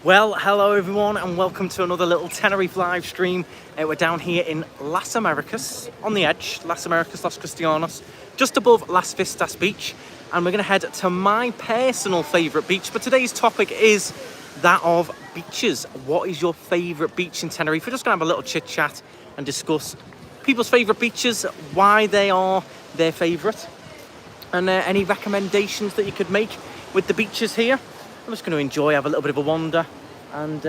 Well, hello everyone and welcome to another little Tenerife live stream. We're down here in Las Americas, on the edge, Las Americas, Los Cristianos, just above Las Vistas Beach. And we're going to head to my personal favourite beach. But today's topic is that of beaches. What is your favourite beach in Tenerife? We're just going to have a little chit chat and discuss people's favourite beaches, why they are their favourite, and any recommendations that you could make with the beaches here. I'm just going to enjoy, have a little bit of a wander and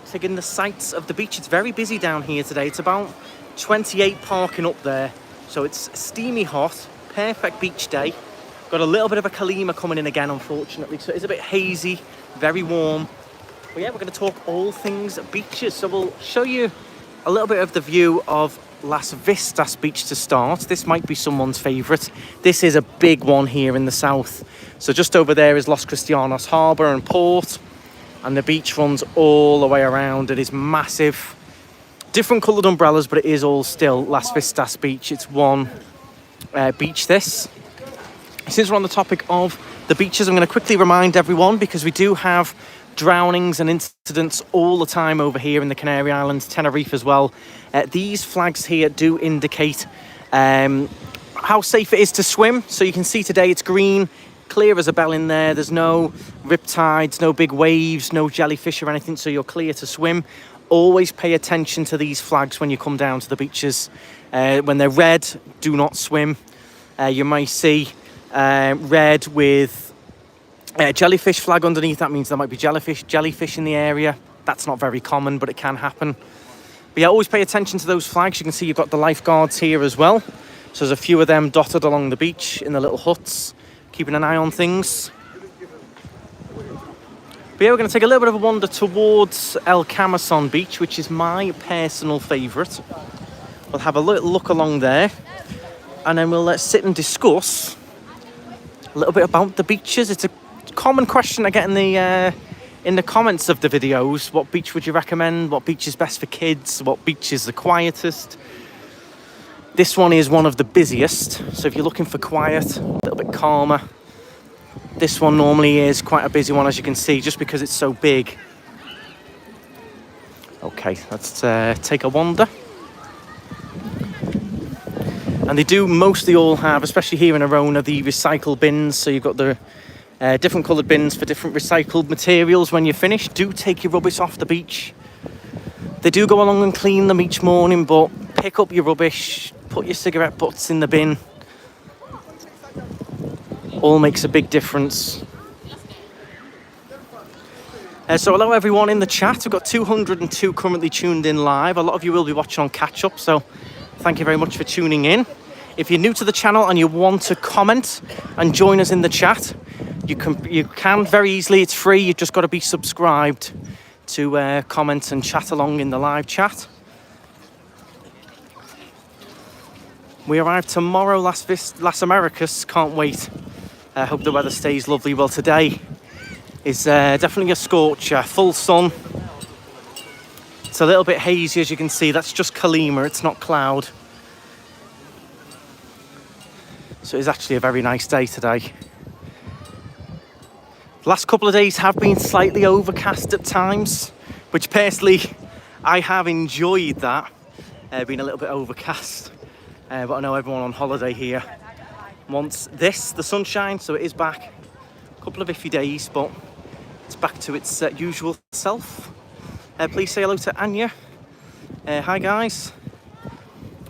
take in the sights of the beach. It's very busy down here today. It's about 28 parking up there. So it's steamy hot, perfect beach day. Got a little bit of a Kalima coming in again, unfortunately. So it's a bit hazy, very warm. But yeah, we're going to talk all things beaches. So we'll show you a little bit of the view of Las Vistas Beach to start. This might be someone's favourite. This is a big one here in the south. So just over there is Los Cristianos Harbour and Port, and the beach runs all the way around. It is massive. Different coloured umbrellas, but it is all still Las Vistas Beach. It's one beach, this. Since we're on the topic of the beaches, I'm going to quickly remind everyone, because we do have drownings and incidents all the time over here in the Canary Islands, Tenerife as well. These flags here do indicate how safe it is to swim. So you can see today it's green, clear as a bell in there. There's no riptides, no big waves, no jellyfish or anything, so you're clear to swim. Always pay attention to these flags when you come down to the beaches. When they're red, do not swim. You might see red with jellyfish flag underneath. That means there might be jellyfish in the area. That's not very common, but it can happen. But yeah, always pay attention to those flags. You can see you've got the lifeguards here as well. So there's a few of them dotted along the beach in the little huts, keeping an eye on things. But yeah, we're going to take a little bit of a wander towards El Camison Beach, which is my personal favourite. We'll have a little look along there, and then we'll sit and discuss a little bit about the beaches. It's a common question I get in the comments of the videos. What beach would you recommend? What beach is best for kids? What beach is the quietest? This one is one of the busiest. So if you're looking for quiet, a little bit calmer, this one normally is quite a busy one, as you can see, just because it's so big. Okay, let's take a wander. And they do mostly all have, especially here in Arona, the recycle bins. So you've got the different coloured bins for different recycled materials. When you're finished, do take your rubbish off the beach. They do go along and clean them each morning, but pick up your rubbish, put your cigarette butts in the bin. All makes a big difference. So hello everyone in the chat. We've got 202 currently tuned in live. A lot of you will be watching on catch up, so thank you very much for tuning in. If you're new to the channel and you want to comment and join us in the chat, you can very easily. It's free. You've just got to be subscribed to comment and chat along in the live chat. We arrive tomorrow, Las Americas. Can't wait. I hope the weather stays lovely. Well, today is definitely a scorcher. Full sun. It's a little bit hazy, as you can see. That's just Kalima. It's not cloud. So it's actually a very nice day today. The last couple of days have been slightly overcast at times, which personally I have enjoyed that, being a little bit overcast. But I know everyone on holiday here wants this, the sunshine, so it is back. A couple of iffy days, but it's back to its usual self. Please say hello to Anya. Hi guys.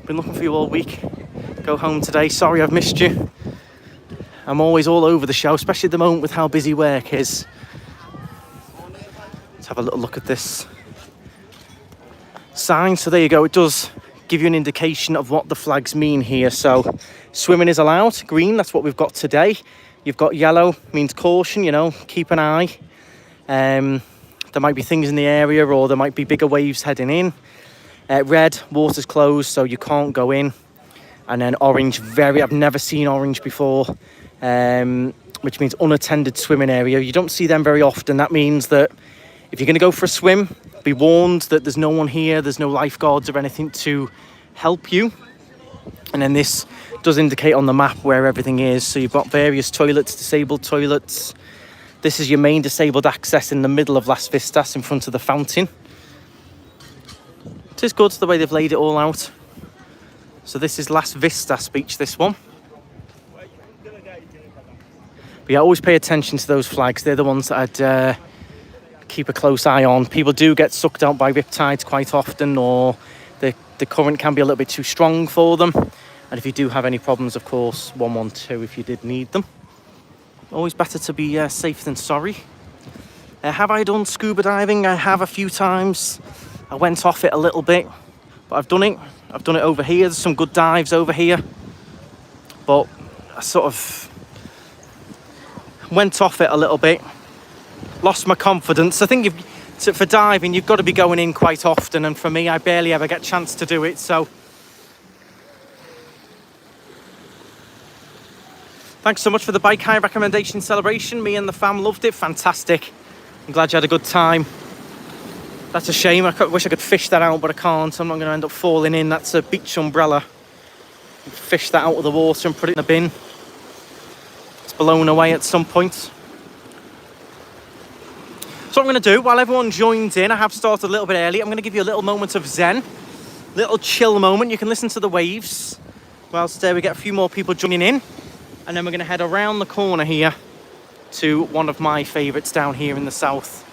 Been looking for you all week. Go home today. Sorry I've missed you. I'm always all over the show, especially at the moment with how busy work is. Let's have a little look at this sign. So there you go. It does give you an indication of what the flags mean here. So swimming is allowed. Green, that's what we've got today. You've got yellow, means caution, you know, keep an eye. There might be things in the area, or there might be bigger waves heading in. Red, water's closed, so you can't go in. And then orange, I've never seen orange before, which means unattended swimming area. You don't see them very often. That means that if you're going to go for a swim, be warned that there's no one here, there's no lifeguards or anything to help you. And then this does indicate on the map where everything is. So you've got various toilets, disabled toilets, This is your main disabled access in the middle of Las Vistas in front of the fountain. It is good the way they've laid it all out. So this is Las Vistas Beach, this one. But yeah, always pay attention to those flags. They're the ones that I'd keep a close eye on. People do get sucked out by riptides quite often, or the current can be a little bit too strong for them. And if you do have any problems, of course, 112 if you did need them. Always better to be safe than sorry. Have I done scuba diving? I have a few times. I went off it a little bit, but I've done it. I've done it over here. There's some good dives over here. But I sort of went off it a little bit. Lost my confidence. I think for diving, you've got to be going in quite often. And for me, I barely ever get a chance to do it. So thanks so much for the bike hire recommendation celebration. Me and the fam loved it. Fantastic. I'm glad you had a good time. That's a shame. I wish I could fish that out, but I can't. I'm not going to end up falling in. That's a beach umbrella. Fish that out of the water and put it in a bin. It's blown away at some point. So what I'm going to do, while everyone joins in, I have started a little bit early. I'm going to give you a little moment of zen. Little chill moment. You can listen to the waves whilst we get a few more people joining in. And then we're going to head around the corner here to one of my favourites down here in the south,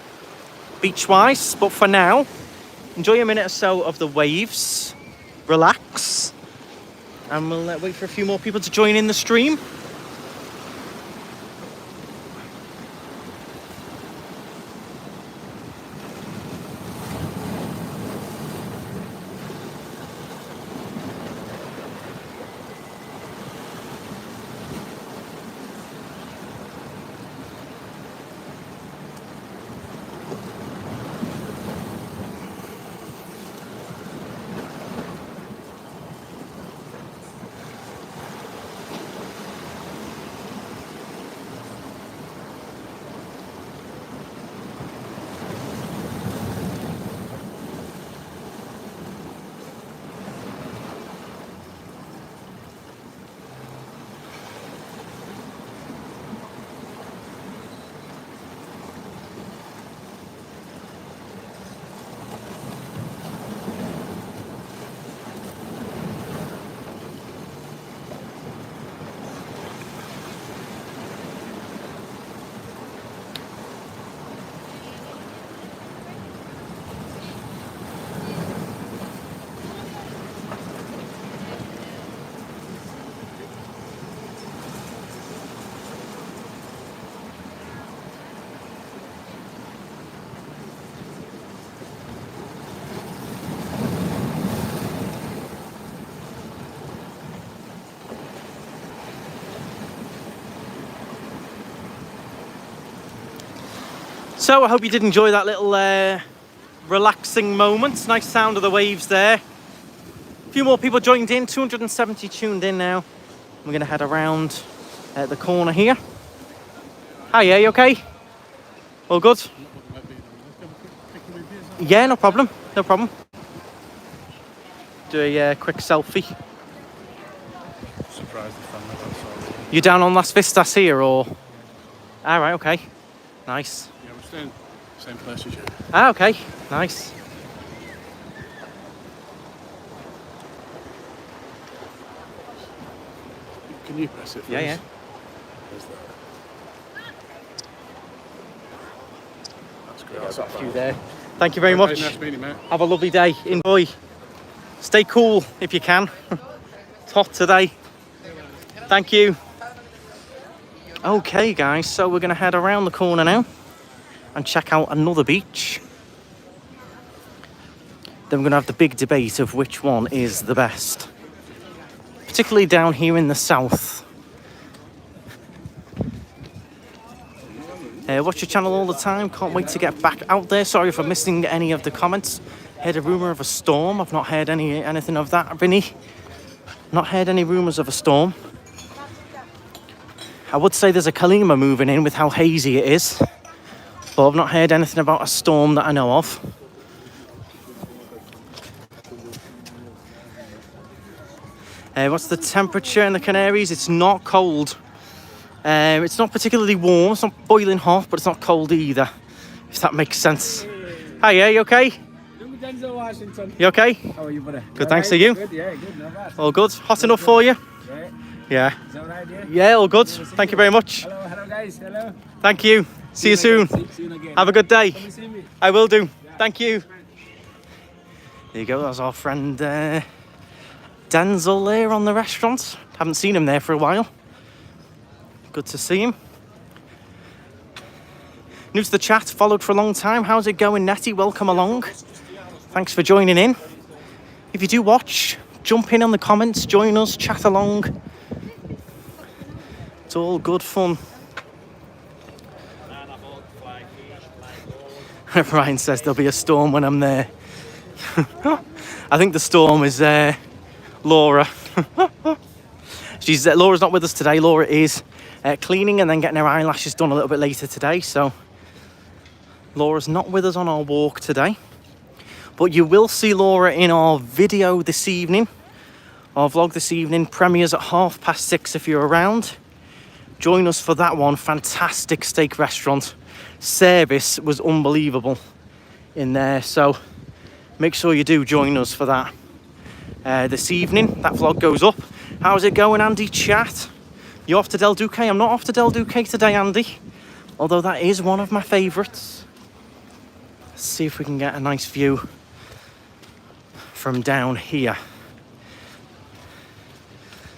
beach-wise. But for now, enjoy a minute or so of the waves, relax, and we'll wait for a few more people to join in the stream. So I hope you did enjoy that little relaxing moment. Nice sound of the waves there. A few more people joined in, 270 tuned in now. We're going to head around the corner here. Hi, you okay? All good? Yeah, no problem. No problem. Do a quick selfie. Surprised the family outside. You down on Las Vistas here, or? All right, okay. Nice. Yeah, we're staying same place as you. Ah, okay. Nice. Can you press it for Yeah, us? yeah. There's that. That's great. Yeah, I've got a few there. Thank you very much. Nice meeting you, mate. Have a lovely day. Enjoy. Stay cool if you can. It's hot today. Thank you. Okay, guys, so we're going to head around the corner now and check out another beach. Then we're going to have the big debate of which one is the best, particularly down here in the south. Watch your channel all the time. Can't wait to get back out there. Sorry for missing any of the comments. Heard a rumour of a storm. I've not heard anything of that, Vinny. Not heard any rumours of a storm. I would say there's a Kalima moving in with how hazy it is, but I've not heard anything about a storm that I know of. What's the temperature in the Canaries? It's not cold. It's not particularly warm, it's not boiling hot, but it's not cold either, if that makes sense. Hi, yeah, you okay? Denzel Washington. You okay? How are you, buddy? Good, thanks. Are you? Good, yeah, good, not bad. All good? Hot enough for you? Yeah. Yeah. Is that right, yeah? Yeah, all good. Thank you very much. Hello guys, hello. Thank you. See you soon. See you again. Have a good day. Come and see me. I will do. Thank you. There you go. That's our friend Denzel there on the restaurant. Haven't seen him there for a while. Good to see him. New to the chat, followed for a long time. How's it going, Nettie? Welcome along. Thanks for joining in. If you do watch, jump in on the comments, join us, chat along. It's all good fun. Ryan says there'll be a storm when I'm there. I think the storm is Laura. Laura's not with us today. Laura is cleaning and then getting her eyelashes done a little bit later today. So Laura's not with us on our walk today. But you will see Laura in our video this evening. Our vlog this evening premieres at 6:30 if you're around. Join us for that one. Fantastic steak restaurant. Service was unbelievable in there. So make sure you do join us for that this evening. That vlog goes up. How's it going, Andy? Chat. You off to Del Duque? I'm not off to Del Duque today, Andy. Although that is one of my favourites. Let's see if we can get a nice view from down here.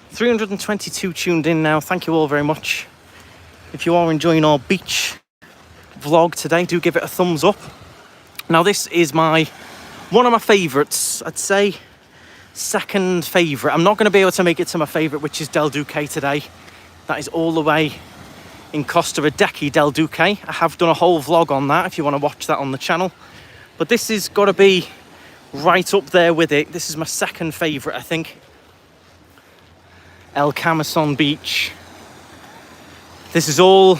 322 tuned in now. Thank you all very much. If you are enjoying our beach vlog today, do give it a thumbs up. Now this is one of my favourites. I'd say second favourite. I'm not going to be able to make it to my favourite, which is Del Duque today. That is all the way in Costa Rica, Del Duque. I have done a whole vlog on that if you want to watch that on the channel. But this has got to be right up there with it. This is my second favourite, I think. El Camison Beach. This is all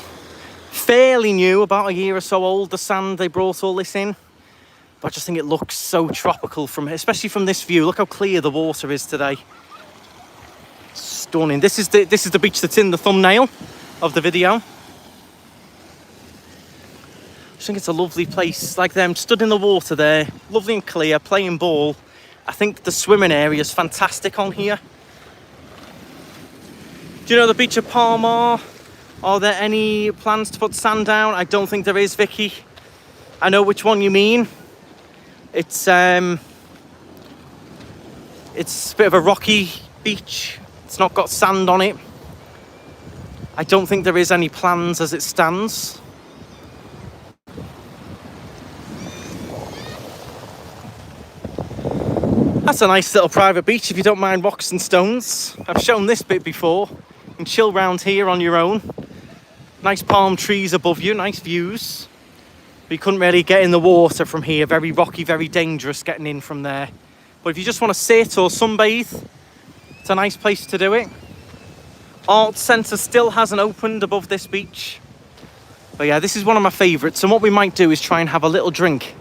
fairly new, about a year or so old, the sand they brought all this in. But I just think it looks so tropical from here, especially from this view. Look how clear the water is today. Stunning. This is the beach that's in the thumbnail of the video. I just think it's a lovely place. Like them stood in the water there, lovely and clear, playing ball. I think the swimming area is fantastic on here. Do you know the beach of Palma? Are there any plans to put sand down? I don't think there is, Vicky. I know which one you mean. It's a bit of a rocky beach. It's not got sand on it. I don't think there is any plans as it stands. That's a nice little private beach if you don't mind rocks and stones. I've shown this bit before. You can chill round here on your own. Nice palm trees above you, nice views. But you couldn't really get in the water from here. Very rocky, very dangerous getting in from there. But if you just want to sit or sunbathe, it's a nice place to do it. Art Centre still hasn't opened above this beach. But yeah, this is one of my favourites. And what we might do is try and have a little drink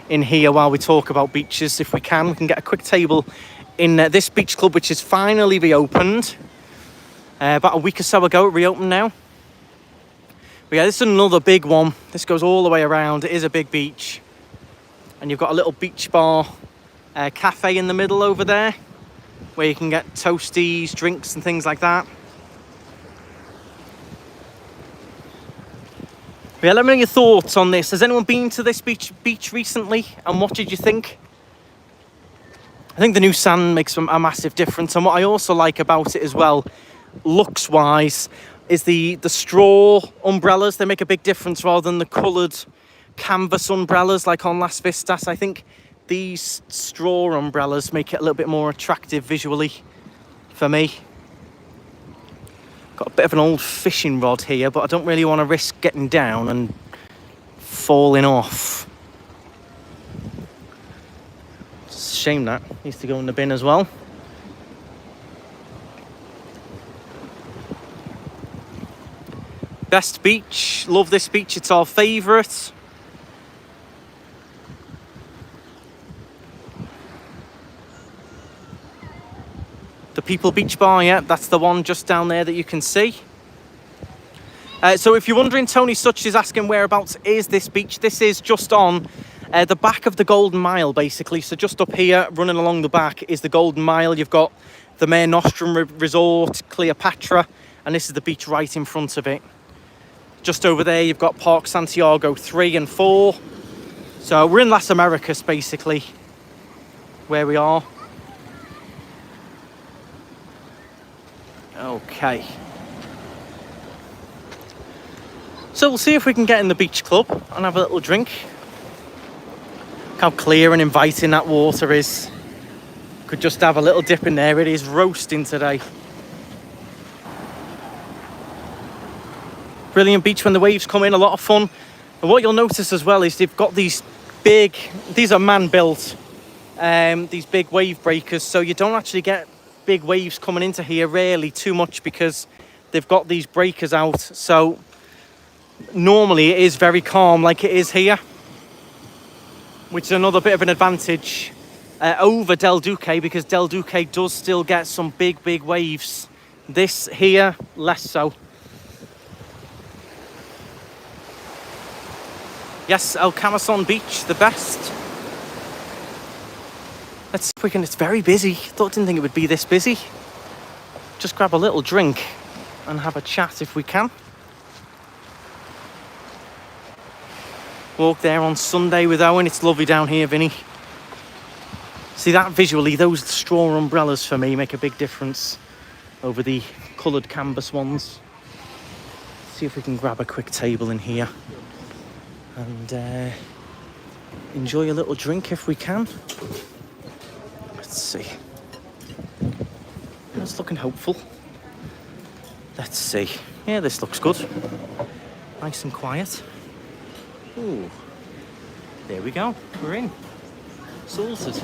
in here while we talk about beaches. If we can get a quick table in this beach club, which is finally reopened. About a week or so ago, it reopened now. But yeah, this is another big one. This goes all the way around. It is a big beach. And you've got a little beach bar cafe in the middle over there, where you can get toasties, drinks and things like that. But yeah, let me know your thoughts on this. Has anyone been to this beach recently? And what did you think? I think the new sand makes a massive difference. And what I also like about it as well, looks-wise, is the straw umbrellas. They make a big difference rather than the coloured canvas umbrellas like on Las Vistas. I think these straw umbrellas make it a little bit more attractive visually for me. Got a bit of an old fishing rod here, but I don't really want to risk getting down and falling off. It's a shame that needs to go in the bin as well. Best beach, love this beach, it's our favourite. The People Beach Bar, yeah, that's the one just down there that you can see. So if you're wondering, Tony Such is asking whereabouts is this beach. This is just on the back of the Golden Mile, basically. So just up here, running along the back, is the Golden Mile. You've got the Mare Nostrum Resort, Cleopatra, and this is the beach right in front of it. Just over there, you've got Park Santiago 3 and 4. So we're in Las Americas, basically, where we are. Okay. So we'll see if we can get in the beach club and have a little drink. Look how clear and inviting that water is. Could just have a little dip in there. It is roasting today. Brilliant beach when the waves come in, a lot of fun. And what you'll notice as well is they've got these are man-built, these big wave breakers. So you don't actually get big waves coming into here really too much because they've got these breakers out. So normally it is very calm like it is here, which is another bit of an advantage over Del Duque, because Del Duque does still get some big waves. This here, less so. Yes, El Camison Beach, the best. Let's see if we can. It's very busy. Didn't think it would be this busy. Just grab a little drink and have a chat if we can. Walk there on Sunday with Owen. It's lovely down here, Vinny. See that visually, those straw umbrellas for me make a big difference over the coloured canvas ones. See if we can grab a quick table in here and enjoy a little drink if we can. Let's see. It's looking hopeful. Let's see. Yeah, this looks good. Nice and quiet. Ooh, there we go. We're in. Sorted.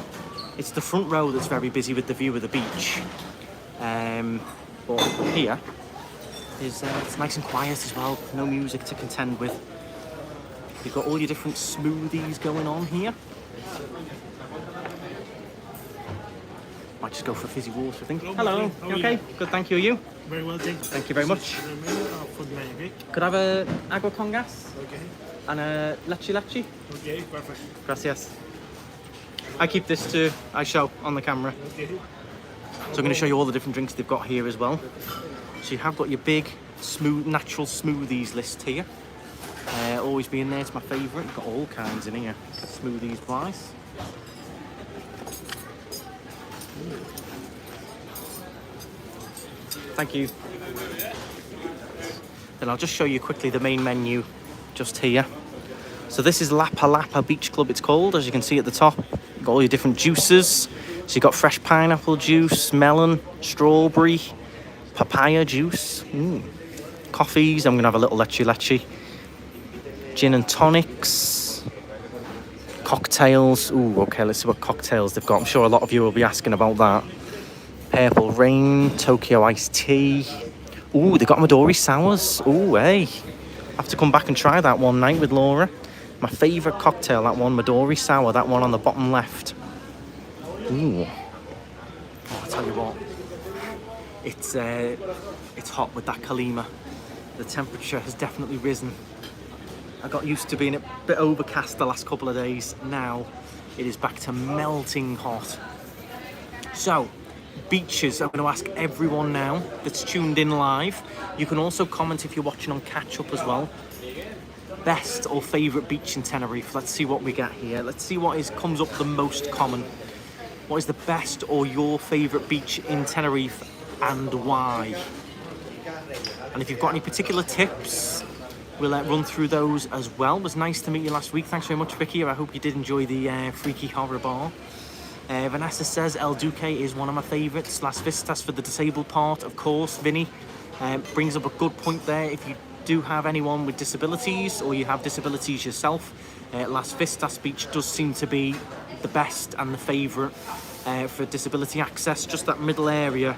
It's the front row that's very busy with the view of the beach. But here is it's nice and quiet as well. No music to contend with. You've got all your different smoothies going on here. Might just go for fizzy water, I think. Hello. You okay? Good, thank you. Are you? Very well, thank you. Thank you very much. Could I have a agua con gas? Okay. And a leche. Okay, perfect. Gracias. I keep this to I show on the camera. Okay. So I'm going to show you all the different drinks they've got here as well. So you have got your big, smooth, natural smoothies list here. Always being there, it's my favourite. You've got all kinds in here, smoothies wise. Thank you. Then I'll just show you quickly the main menu just here. So this is Lapa Lapa Beach Club, it's called, as you can see at the top. You've got all your different juices. So you've got fresh pineapple juice, melon, strawberry, papaya juice, coffees. I'm going to have a little leche. Gin and tonics, cocktails. Ooh, okay, let's see what cocktails they've got. I'm sure a lot of you will be asking about that. Purple Rain, Tokyo Iced Tea. Ooh, they got Midori Sours. Ooh, hey. I have to come back and try that one night with Laura. My favourite cocktail, that one, Midori Sour, that one on the bottom left. Ooh. Oh, I'll tell you what. It's hot with that Kalima. The temperature has definitely risen. I got used to being a bit overcast the last couple of days. Now it is back to melting hot. So, beaches, I'm going to ask everyone now that's tuned in live. You can also comment if you're watching on catch up as well. Best or favourite beach in Tenerife. Let's see what we get here. Let's see what comes up the most common. What is the best or your favourite beach in Tenerife and why? And if you've got any particular tips, we'll run through those as well. It was nice to meet you last week. Thanks very much, Vicky. I hope you did enjoy the Freaky Horror Bar. Vanessa says El Duque is one of my favourites. Las Vistas for the disabled part, of course. Vinny brings up a good point there. If you do have anyone with disabilities or you have disabilities yourself, Las Vistas Beach does seem to be the best and the favourite for disability access. Just that middle area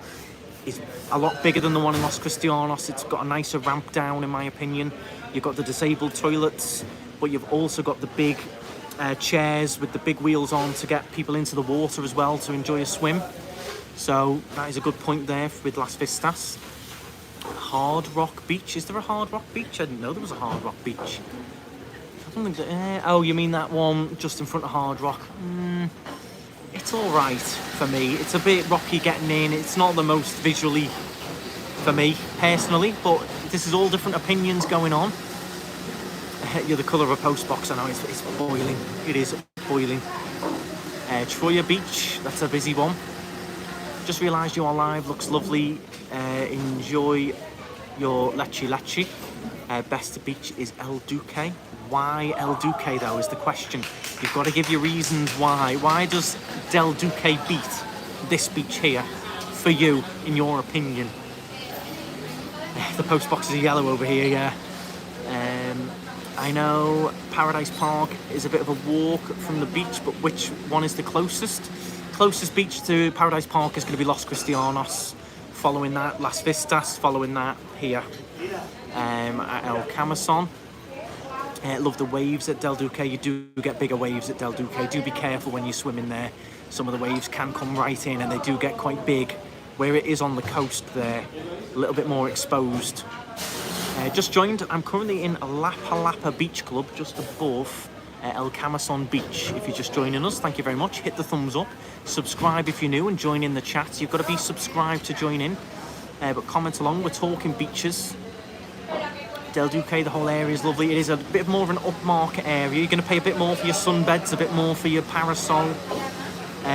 is a lot bigger than the one in Los Cristianos. It's got a nicer ramp down, in my opinion. You've got the disabled toilets, but you've also got the big chairs with the big wheels on to get people into the water as well to enjoy a swim. So that is a good point there with Las Vistas. Hard Rock Beach. Is there a Hard Rock Beach? I didn't know there was a Hard Rock Beach. I don't think that, oh, you mean that one just in front of Hard Rock? It's all right for me. It's a bit rocky getting in. It's not the most visually for me personally, but this is all different opinions going on. You're the colour of a post box. I know it's boiling. It is boiling. Troya Beach. That's a busy one. Just realised you are live. Looks lovely. Enjoy your leche. Best beach is El Duque. Why El Duque though is the question. You've got to give your reasons why. Why does Del Duque beat this beach here for you, in your opinion? The post boxes are yellow over here, yeah. I know Paradise Park is a bit of a walk from the beach, but which one is the closest? Closest beach to Paradise Park is going to be Los Cristianos. Following that, Las Vistas. Following that, here at El Camison. Love the waves at Del Duque. You do get bigger waves at Del Duque. Do be careful when you swim in there. Some of the waves can come right in and they do get quite big. Where it is on the coast there, a little bit more exposed. Just joined. I'm currently in Lapa Beach Club, just above El Camison Beach. If you're just joining us, thank you very much. Hit the thumbs up. Subscribe if you're new and join in the chat. You've got to be subscribed to join in. But comment along. We're talking beaches. Del Duque, the whole area is lovely. It is a bit more of an upmarket area. You're going to pay a bit more for your sunbeds, a bit more for your parasol,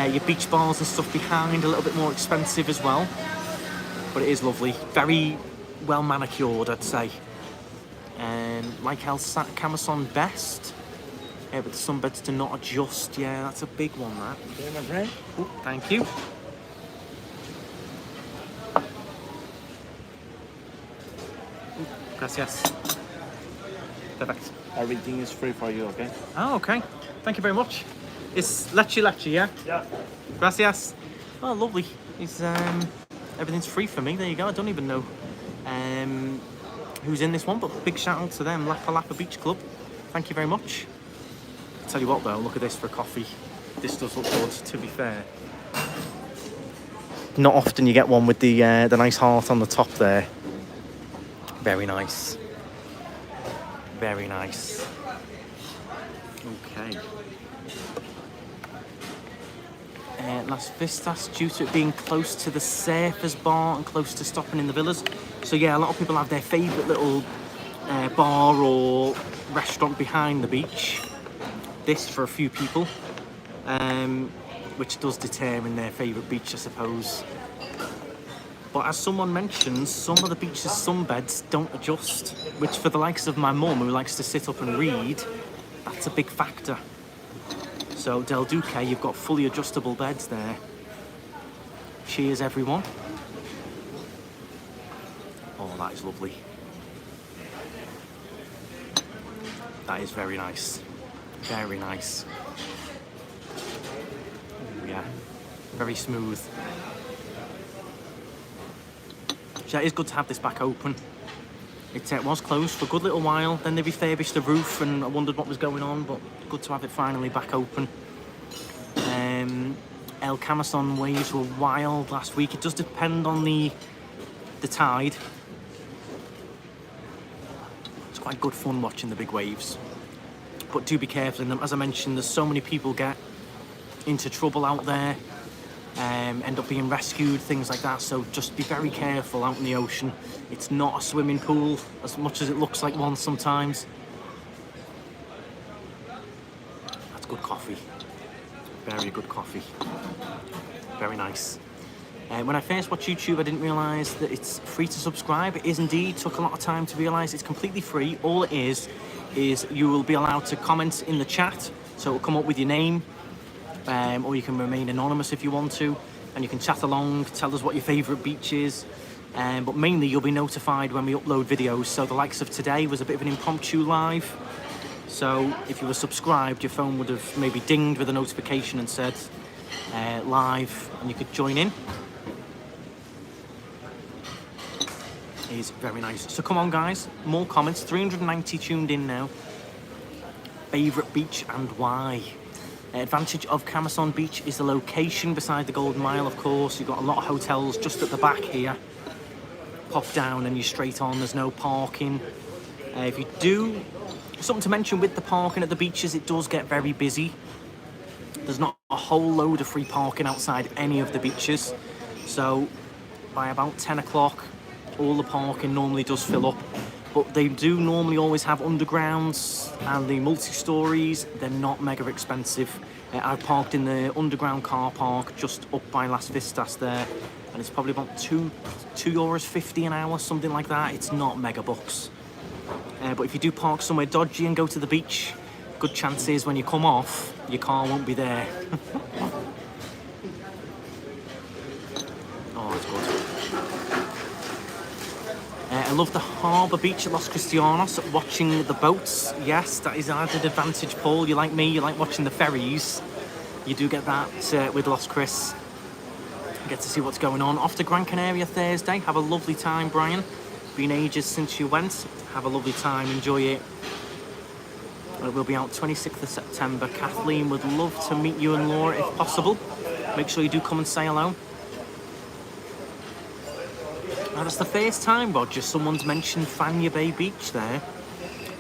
your beach bars and stuff behind, a little bit more expensive as well. But it is lovely. Very well manicured, I'd say. Like El Camison best. But the sunbeds do not adjust. Yeah, that's a big one, that. Okay, my friend. Ooh, thank you. Gracias. Perfect. Everything is free for you, okay? Oh, okay. Thank you very much. It's leche, yeah? Yeah. Gracias. Oh, lovely. It's, everything's free for me. There you go. I don't even know who's in this one, but big shout out to them. Lapa Beach Club. Thank you very much. I'll tell you what though, look at this for coffee. This does look good, to be fair. Not often you get one with the nice heart on the top there. Very nice. Very nice. Okay. Las Vistas, due to it being close to the surfers bar and close to stopping in the villas. So yeah, a lot of people have their favourite little bar or restaurant behind the beach. This for a few people, which does determine their favourite beach, I suppose. But as someone mentions, some of the beaches' sunbeds don't adjust, which for the likes of my mum, who likes to sit up and read, that's a big factor. So Del Duque, you've got fully adjustable beds there. Cheers, everyone. Oh, that is lovely. That is very nice. Very nice. Yeah, very smooth. So it is good to have this back open. It was closed for a good little while, then they refurbished the roof and I wondered what was going on, but good to have it finally back open. El Camison waves were wild last week. It does depend on the tide. It's quite good fun watching the big waves. But do be careful in them. As I mentioned, there's so many people get into trouble out there, end up being rescued, things like that. So just be very careful out in the ocean. It's not a swimming pool as much as it looks like one sometimes. That's good coffee. Very good coffee. Very nice. When I first watched YouTube, I didn't realise that it's free to subscribe. It is indeed. Took a lot of time to realise it's completely free. All it is you will be allowed to comment in the chat. So it'll come up with your name, or you can remain anonymous if you want to, and you can chat along, tell us what your favourite beach is. But mainly you'll be notified when we upload videos. So the likes of today was a bit of an impromptu live. So if you were subscribed, your phone would have maybe dinged with a notification and said live, and you could join in. It is very nice. So come on guys, more comments. 390 tuned in now. Favourite beach and why? Advantage of Camison Beach is the location beside the Golden Mile, of course. You've got a lot of hotels just at the back here. pop down and you're straight on. There's no parking. If you do, something to mention with the parking at the beaches, it does get very busy. There's not a whole load of free parking outside any of the beaches. So by about 10 o'clock, all the parking normally does fill up. But they do normally always have undergrounds and the multi-stories. They're not mega expensive. I parked in the underground car park just up by Las Vistas there, and it's probably about €2.50 an hour, something like that. It's not mega bucks. But if you do park somewhere dodgy and go to the beach, good chances when you come off, your car won't be there. Oh, that's good. I love the harbour beach at Los Cristianos, watching the boats. Yes, that is an added advantage, Paul. You like me, you like watching the ferries. You do get that with Los Cris. You get to see what's going on. Off to Gran Canaria Thursday. Have a lovely time, Brian. Been ages since you went. Have a lovely time, enjoy it. We'll be out 26th of September. Kathleen would love to meet you and Laura if possible. Make sure you do come and say hello. Now, that's the first time, Roger, someone's mentioned Fanya Bay Beach there.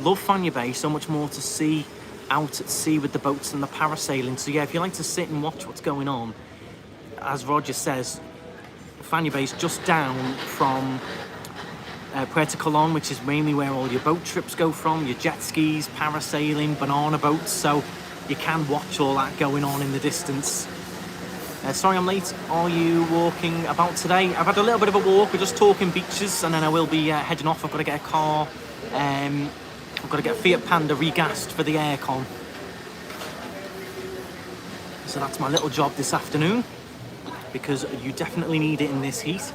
Love Fanya Bay, so much more to see out at sea with the boats and the parasailing. So yeah, if you like to sit and watch what's going on, as Roger says, Fanya Bay's just down from Puerto Colón, which is mainly where all your boat trips go from, your jet skis, parasailing, banana boats, so you can watch all that going on in the distance. Sorry I'm late. Are you walking about today? I've had a little bit of a walk. We're just talking beaches, and then I will be heading off. I've got to get a car. I've got to get a Fiat Panda regassed for the aircon. So that's my little job this afternoon, because you definitely need it in this heat.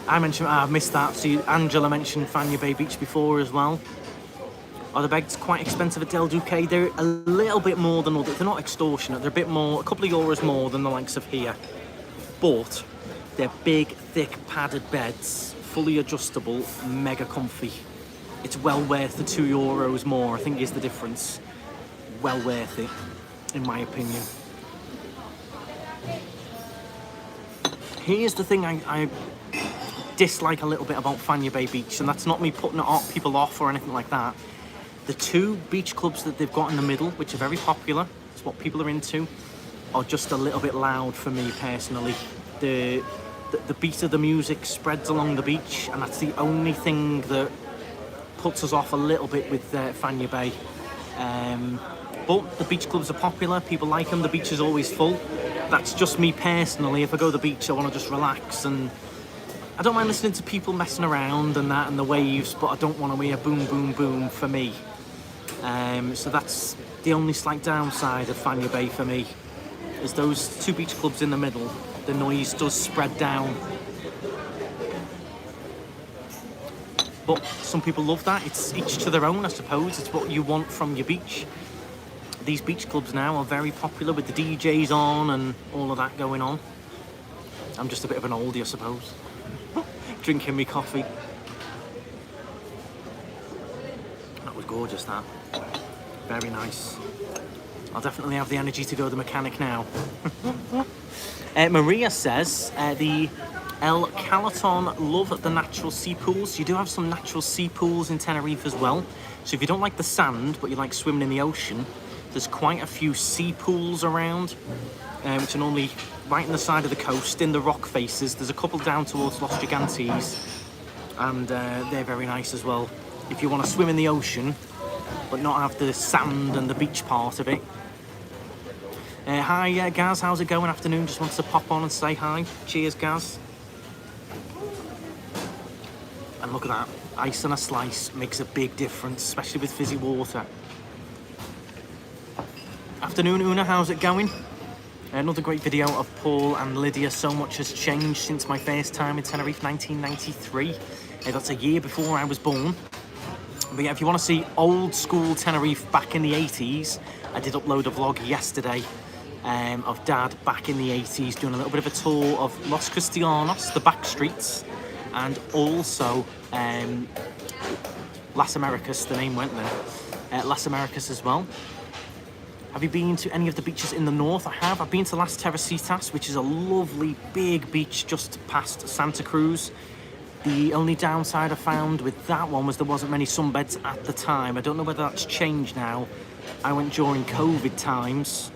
I've missed that. So Angela mentioned Fanya Bay Beach before as well. Are the beds quite expensive at Del Duque? They're a little bit more than others. They're not extortionate. They're a bit more, a couple of euros more than the likes of here. But they're big, thick, padded beds, fully adjustable, mega comfy. It's well worth the €2 more, I think is the difference. Well worth it, in my opinion. Here's the thing I dislike a little bit about Fanya Bay Beach, and that's not me putting people off or anything like that. The two beach clubs that they've got in the middle, which are very popular, it's what people are into, are just a little bit loud for me personally. The beat of the music spreads along the beach, and that's the only thing that puts us off a little bit with Fanya Bay. But the beach clubs are popular, people like them, the beach is always full. That's just me personally. If I go to the beach, I want to just relax, and I don't mind listening to people messing around and that and the waves, but I don't want to hear boom, boom, boom for me. So that's the only slight downside of Fanya Bay for me, is those two beach clubs in the middle. The noise does spread down. But some people love that. It's each to their own, I suppose. It's what you want from your beach. These beach clubs now are very popular with the DJs on and all of that going on. I'm just a bit of an oldie, I suppose. Drinking me coffee. That was gorgeous, that. Very nice. I'll definitely have the energy to go to the mechanic now. Maria says, the El Calaton love the natural sea pools. You do have some natural sea pools in Tenerife as well. So if you don't like the sand, but you like swimming in the ocean, there's quite a few sea pools around, which are normally right in the side of the coast, in the rock faces. There's a couple down towards Los Gigantes, and they're very nice as well. If you want to swim in the ocean, but not have the sand and the beach part of it. Hi, Gaz, how's it going? Afternoon, just wanted to pop on and say hi. Cheers, Gaz. And look at that, ice on a slice makes a big difference, especially with fizzy water. Afternoon, Una, how's it going? Another great video of Paul and Lydia. So much has changed since my first time in Tenerife, 1993. That's a year before I was born. But yeah, if you want to see old school Tenerife back in the 80s, I did upload a vlog yesterday of Dad back in the 80s, doing a little bit of a tour of Los Cristianos, the back streets, and also Las Americas, the name went there. Las Americas as well. Have you been to any of the beaches in the north? I have. I've been to Las Teresitas, which is a lovely big beach just past Santa Cruz. The only downside I found with that one was there wasn't many sunbeds at the time. I don't know whether that's changed now. I went during COVID times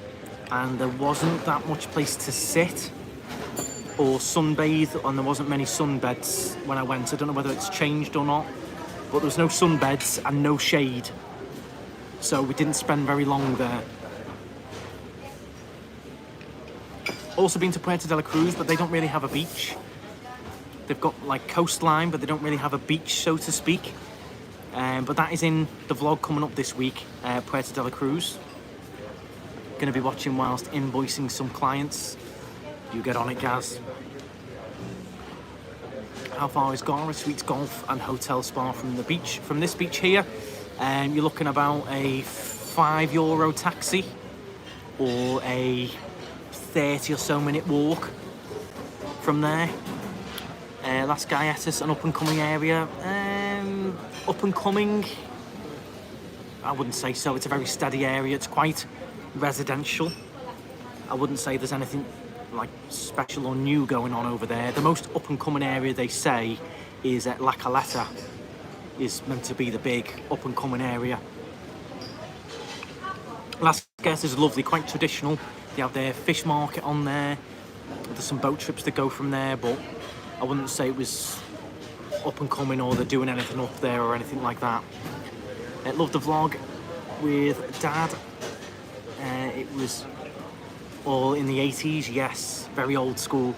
and there wasn't that much place to sit or sunbathe, and there wasn't many sunbeds when I went. I don't know whether it's changed or not, but there was no sunbeds and no shade, so we didn't spend very long there. Also been to Puerto de la Cruz, but they don't really have a beach. They've got like coastline, but they don't really have a beach, so to speak. But that is in the vlog coming up this week, Puerto de la Cruz. Going to be watching whilst invoicing some clients. You get on it, Gaz. How far is Gara Suites Golf and Hotel Spa from the beach? From this beach here, you're looking about a €5 taxi or a 30 or so minute walk from there. Las Vistas, an up and coming area. Up and coming, I wouldn't say so. It's a very steady area. It's quite residential. I wouldn't say there's anything like special or new going on over there. The most up and coming area, they say, is at La Caleta, is meant to be the big up and coming area. Las Vistas is lovely, quite traditional. They have their fish market on there. There's some boat trips that go from there, but I wouldn't say it was up and coming or they're doing anything up there or anything like that. Loved the vlog with Dad. It was all in the 80s, yes, very old school.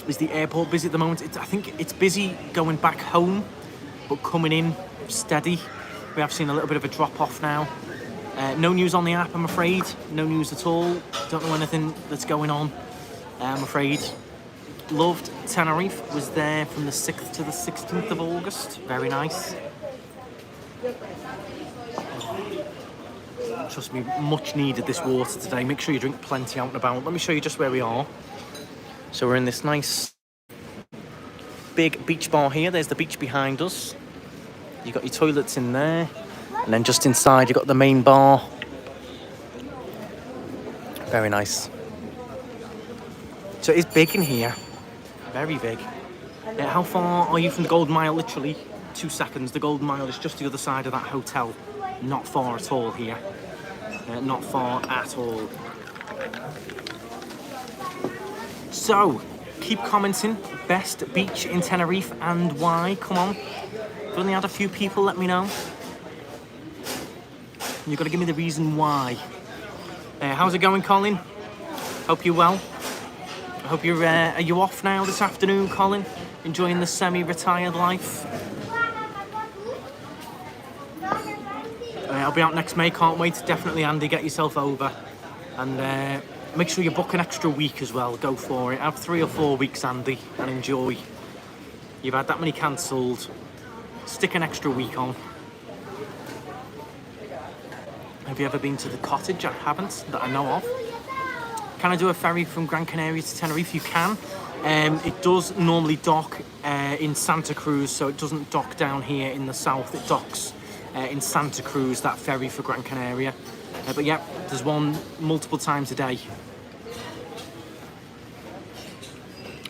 Is the airport busy at the moment? I think it's busy going back home, but coming in steady. We have seen a little bit of a drop off now. No news on the app, I'm afraid. No news at all. Don't know anything that's going on, I'm afraid. Loved Tenerife. Was there from the 6th to the 16th of August. Very nice. Trust me, much needed this water today. Make sure you drink plenty out and about. Let me show you just where we are. So we're in this nice big beach bar here. There's the beach behind us. You've got your toilets in there. And then just inside you've got the main bar. Very nice. So it is big in here. Very big. How far are you from the Golden Mile? Literally 2 seconds. The Golden Mile is just the other side of that hotel. Not far at all here. Not far at all. So, keep commenting. Best beach in Tenerife and why? Come on. If only had a few people, let me know. You've got to give me the reason why. How's it going, Colin? Hope you're well. I hope you're... are you off now this afternoon, Colin? Enjoying the semi-retired life? I'll be out next May, can't wait. Definitely, Andy, get yourself over. And make sure you book an extra week as well. Go for it. Have 3 or 4 weeks, Andy, and enjoy. You've had that many cancelled. Stick an extra week on. Have you ever been to the cottage? I haven't, that I know of. Can I do a ferry from Gran Canaria to Tenerife? You can. It does normally dock in Santa Cruz, so it doesn't dock down here in the south. It docks in Santa Cruz, that ferry for Gran Canaria. But yeah, there's one multiple times a day.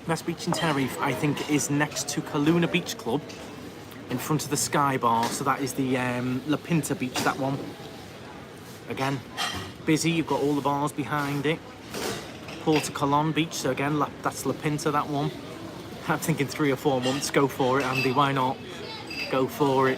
Best beach in Tenerife, I think, is next to Caluna Beach Club, in front of the Sky Bar. So that is the La Pinta Beach, that one. Again, busy, you've got all the bars behind it. Porto Colon Beach, so again, that's La Pinta, that one. I'm thinking 3 or 4 months, go for it, Andy, why not? Go for it.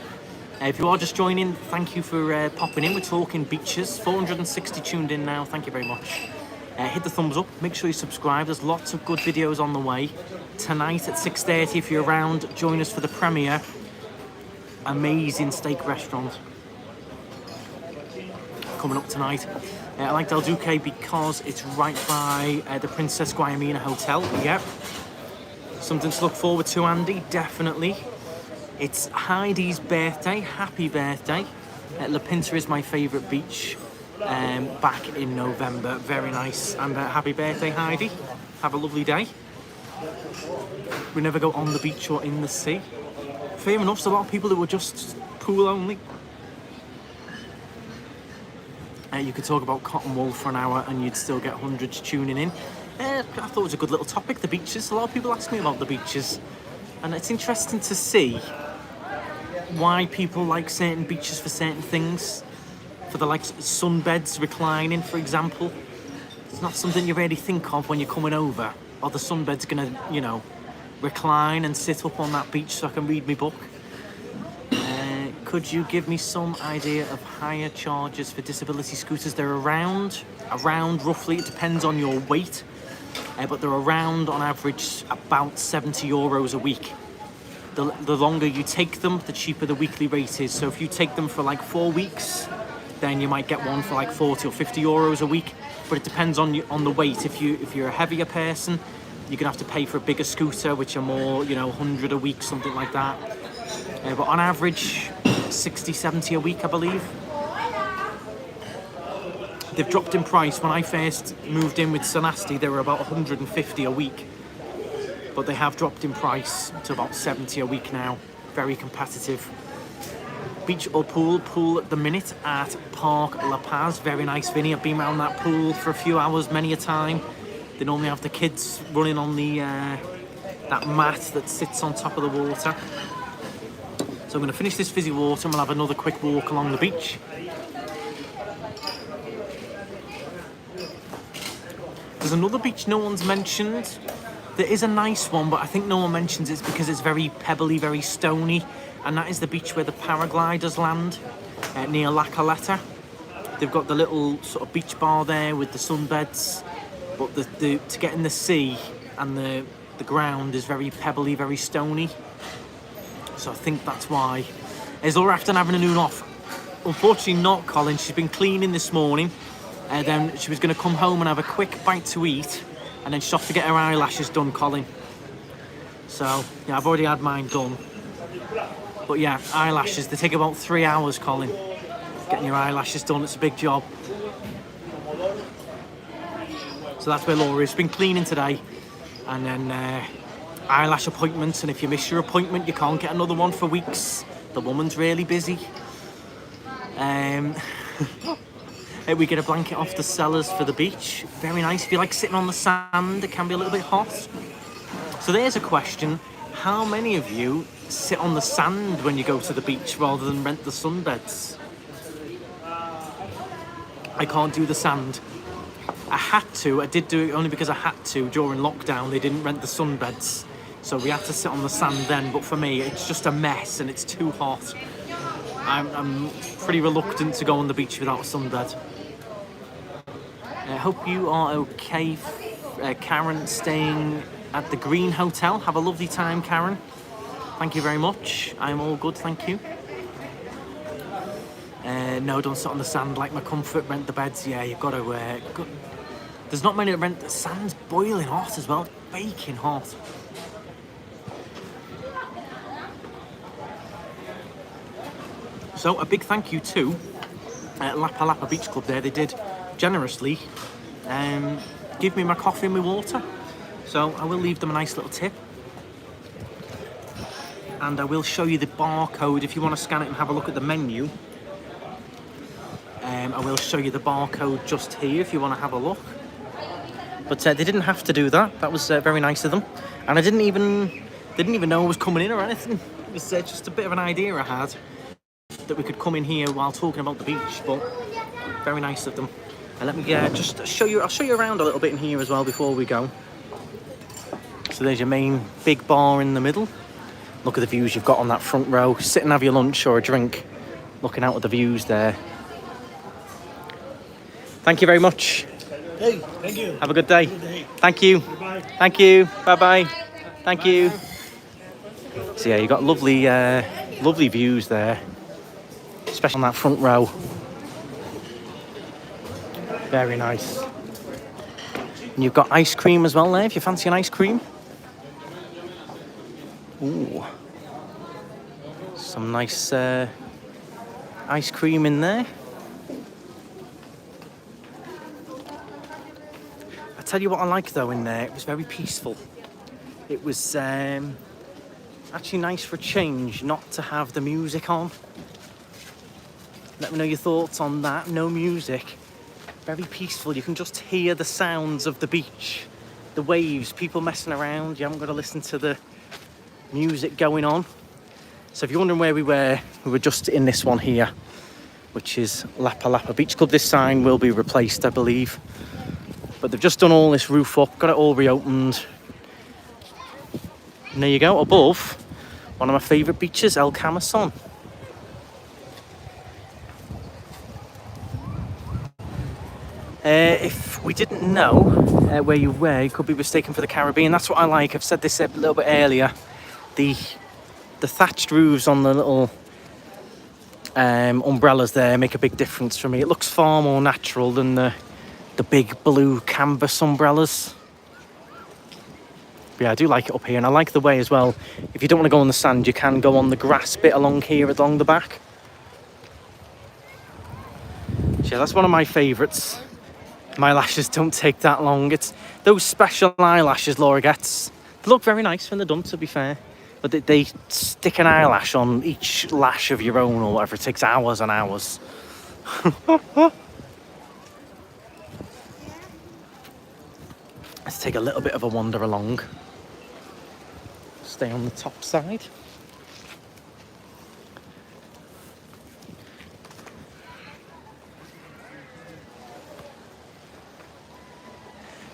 If you are just joining, thank you for popping in. We're talking beaches. 460 tuned in now, thank you very much. Hit the thumbs up, make sure you subscribe. There's lots of good videos on the way. Tonight at 6:30, if you're around, join us for the premiere. Amazing steak restaurant coming up tonight. I like Del Duque because it's right by the Princess Guayamina Hotel. Yep. Something to look forward to, Andy, definitely. It's Heidi's birthday. Happy birthday. La Pinta is my favourite beach back in November. Very nice. And happy birthday, Heidi. Have a lovely day. We never go on the beach or in the sea. Fair enough, so a lot of people who were just pool only. You could talk about cotton wool for an hour and you'd still get hundreds tuning in. I thought it was a good little topic, the beaches. A lot of people ask me about the beaches, and it's interesting to see why people like certain beaches for certain things. For the like sunbeds, reclining, for example. It's not something you really think of when you're coming over. Or the sunbed's gonna, you know, recline and sit up on that beach so I can read my book. Could you give me some idea of higher charges for disability scooters? They're around roughly, it depends on your weight, but they're around on average about €70 a week. The longer you take them, the cheaper the weekly rate is. So if you take them for like 4 weeks, then you might get one for like 40 or 50 euros a week. But it depends on the weight. If you're a heavier person, you're gonna have to pay for a bigger scooter, which are more, you know, 100 a week, something like that. But on average, 60, 70 a week, I believe. They've dropped in price. When I first moved in with Sanasti, they were about 150 a week. But they have dropped in price to about 70 a week now. Very competitive. Beach or pool? Pool at the minute at Park La Paz. Very nice, Vinny. I've been around that pool for a few hours many a time. They normally have the kids running on the that mat that sits on top of the water. So I'm going to finish this fizzy water and we'll have another quick walk along the beach. There's another beach no one's mentioned. There is a nice one, but I think no one mentions it because it's very pebbly, very stony. And that is the beach where the paragliders land, near La Caleta. They've got the little sort of beach bar there with the sunbeds. But to get in the sea and the ground is very pebbly, very stony. So I think that's why. Is Laura after having a noon off? Unfortunately not, Colin. She's been cleaning this morning. Then she was going to come home and have a quick bite to eat. And then she's off to get her eyelashes done, Colin. So, yeah, I've already had mine done. But yeah, eyelashes, they take about 3 hours, Colin. Getting your eyelashes done, it's a big job. So that's where Laura is. She's been cleaning today. And then eyelash appointments, and if you miss your appointment, you can't get another one for weeks. The woman's really busy. We get a blanket off the sellers for the beach. Very nice. If you like sitting on the sand, it can be a little bit hot. So there's a question. How many of you sit on the sand when you go to the beach rather than rent the sunbeds? I can't do the sand. I did do it only because I had to during lockdown. They didn't rent the sunbeds. So we had to sit on the sand then, but for me, it's just a mess and it's too hot. I'm pretty reluctant to go on the beach without a sunbed. I hope you are okay, Karen, staying at the Green Hotel. Have a lovely time, Karen. Thank you very much. I'm all good, thank you. No, don't sit on the sand, like my comfort, rent the beds. Yeah, you've got to... There's not many that rent... The sand's boiling hot as well, baking hot. So a big thank you to Lapa Lapa Beach Club there. They did generously give me my coffee and my water. So I will leave them a nice little tip. And I will show you the barcode if you want to scan it and have a look at the menu. I will show you the barcode just here if you want to have a look. But they didn't have to do that. That was very nice of them. And they didn't even know I was coming in or anything. It was just a bit of an idea I had that we could come in here while talking about the beach, but very nice of them. And let me just show you, I'll show you around a little bit in here as well before we go. So there's your main big bar in the middle. Look at the views you've got on that front row. Sit and have your lunch or a drink, looking out at the views there. Thank you very much. Hey, thank you. Have a good day. Good day. Thank you. Bye. Thank you. Bye-bye. Thank you. So yeah, you've got lovely, lovely views there, especially on that front row. Very nice. And you've got ice cream as well there, if you fancy an ice cream. Ooh. Some nice ice cream in there. I tell you what I like though in there, it was very peaceful. It was actually nice for a change not to have the music on. Let me know your thoughts on that. No music. Very peaceful. You can just hear the sounds of the beach the waves, people messing around. You haven't got to listen to the music going on. So if you're wondering where we were just in this one here, which is Lapa Lapa Beach Club. This sign will be replaced, I believe. But they've just done all this roof up, got it all reopened. And there you go, above one of my favourite beaches, El Camison. If we didn't know where you were, you could be mistaken for the Caribbean. That's what I like. I've said this a little bit earlier. The thatched roofs on the little umbrellas there make a big difference for me. It looks far more natural than the big blue canvas umbrellas. But yeah, I do like it up here, and I like the way as well. If you don't want to go on the sand, you can go on the grass bit along here, along the back. So yeah, that's one of my favourites. My lashes don't take that long. It's those special eyelashes Laura gets. They look very nice when they're done, to be fair. But they stick an eyelash on each lash of your own or whatever. It takes hours and hours. Let's take a little bit of a wander along. Stay on the top side.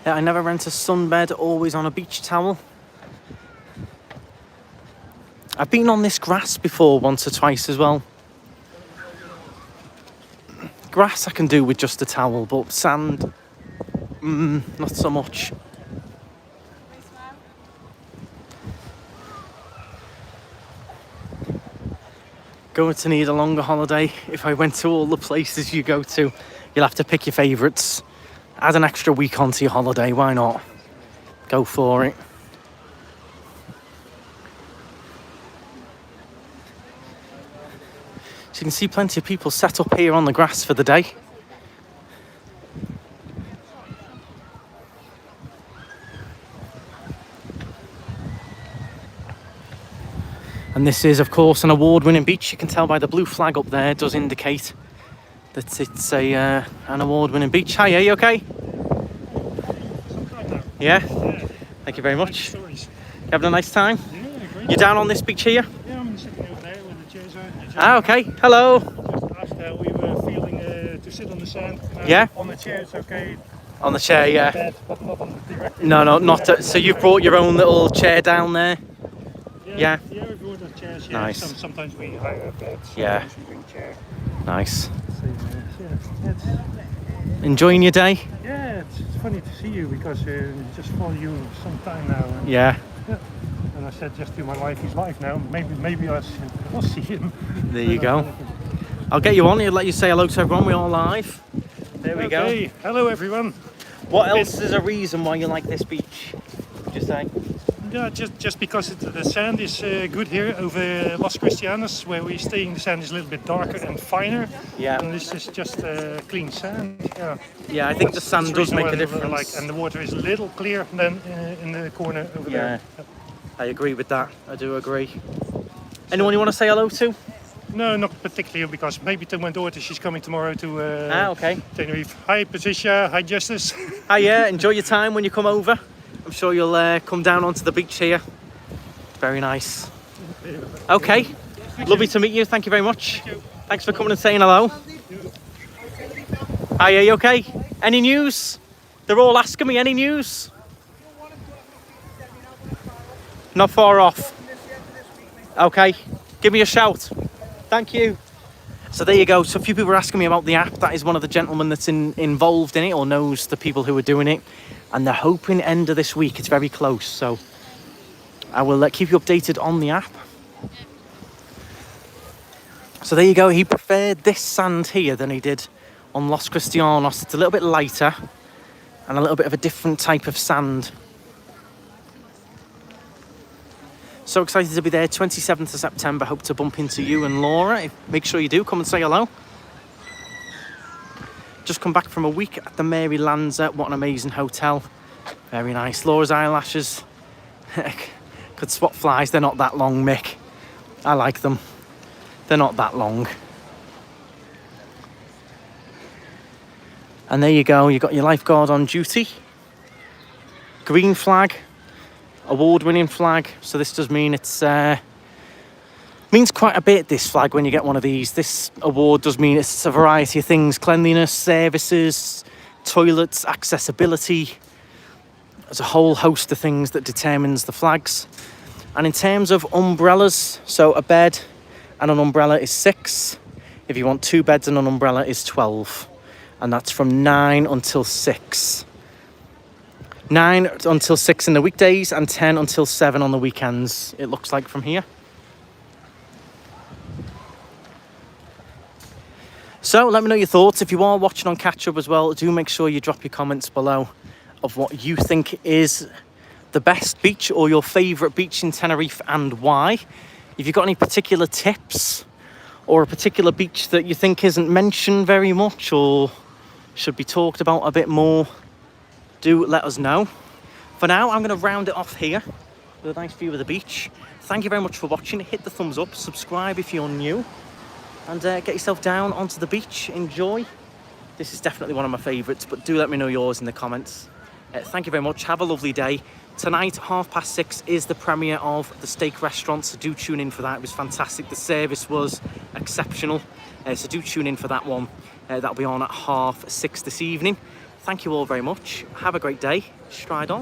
Yeah, I never rent a sunbed, always on a beach towel. I've been on this grass before once or twice as well. Grass I can do with just a towel, but sand, not so much. Going to need a longer holiday. If I went to all the places you go to, you'll have to pick your favourites. Add an extra week onto your holiday, why not? Go for it. So you can see plenty of people set up here on the grass for the day. And this is, of course, an award-winning beach. You can tell by the blue flag up there, it does indicate that it's an award-winning beach. Hi, are you okay? Yeah? Thank you very much. You having a nice time? Yeah, great. You down on this beach here? Yeah, I'm sitting over there with the chairs on. Ah, okay. Hello. Just asked how we were feeling to sit on the sand. Yeah? On the chair, it's okay. On the chair, yeah. Bed, but not on the direct. No, not. So you've brought your own little chair down there? Yeah. Yeah, we brought the chairs. Yeah. Nice. Sometimes we hire a bed. Yeah. Sometimes we bring a chair. Nice. So, it's, Enjoying your day? yeah, it's funny to see you because just follow you some time now. And, Yeah. and I said just to my wife, he's live now. Maybe I'll see him. There you go. I'll get you on here, let you say hello to everyone. We're all live. There we go. Okay, hello everyone. What else is a reason why you like this beach? Would you say? Yeah, just because the sand is good here over Las Cristianos, where we're staying. The sand is a little bit darker and finer. Yeah. And this is just clean sand. Yeah. Yeah, I think the sand That's does the make a reason why I difference. and the water is a little clearer than in the corner over Yeah. there. I agree with that. I do agree. Anyone you want to say hello to? No, not particularly, because maybe to my daughter, she's coming tomorrow to Okay. Tenerife. Hi, Patricia. Hi, Justice. Hi, yeah. Enjoy your time when you come over. I'm sure you'll come down onto the beach here. Very nice. Okay. Lovely to meet you. Thank you very much. Thanks for coming and saying hello. Hi, are you okay? Any news? They're all asking me, any news? Not far off. Okay. Give me a shout. Thank you. So there you go. So a few people were asking me about the app. That is one of the gentlemen that's involved in it or knows the people who are doing it. And they're hoping end of this week. It's very close. So I will keep you updated on the app. So there you go. He preferred this sand here than he did on Los Cristianos. It's a little bit lighter and a little bit of a different type of sand. So excited to be there, 27th of September. Hope to bump into you and Laura. Make sure you do, come and say hello. Just come back from a week at the Mary Lanza. What an amazing hotel. Very nice. Laura's eyelashes. Could swat flies, they're not that long, Mick. I like them. They're not that long. And there you go, you got your lifeguard on duty. green flag, award-winning flag. So this does mean it's means quite a bit, this flag, when you get one of these. This award does mean it's a variety of things: cleanliness, services, toilets, accessibility. There's a whole host of things that determines the flags. And in terms of umbrellas, so a bed and an umbrella is 6. If you want 2 beds and an umbrella is 12. And that's from 9 until 6. 9 until 6 in the weekdays and 10 until 7 on the weekends, it looks like from here. So let me know your thoughts. If you are watching on catch up as well, do make sure you drop your comments below of what you think is the best beach or your favourite beach in Tenerife and why. If you've got any particular tips or a particular beach that you think isn't mentioned very much or should be talked about a bit more, do let us know. For now, I'm going to round it off here with a nice view of the beach. Thank you very much for watching. Hit the thumbs up, subscribe if you're new, and get yourself down onto the beach. Enjoy. This is definitely one of my favourites, but do let me know yours in the comments. Thank you very much. Have a lovely day. Tonight, 6:30, is the premiere of the steak restaurant, so do tune in for that. It was fantastic. The service was exceptional, so do tune in for that one. That'll be on at 6:30 this evening. Thank you all very much. Have a great day. Stride on.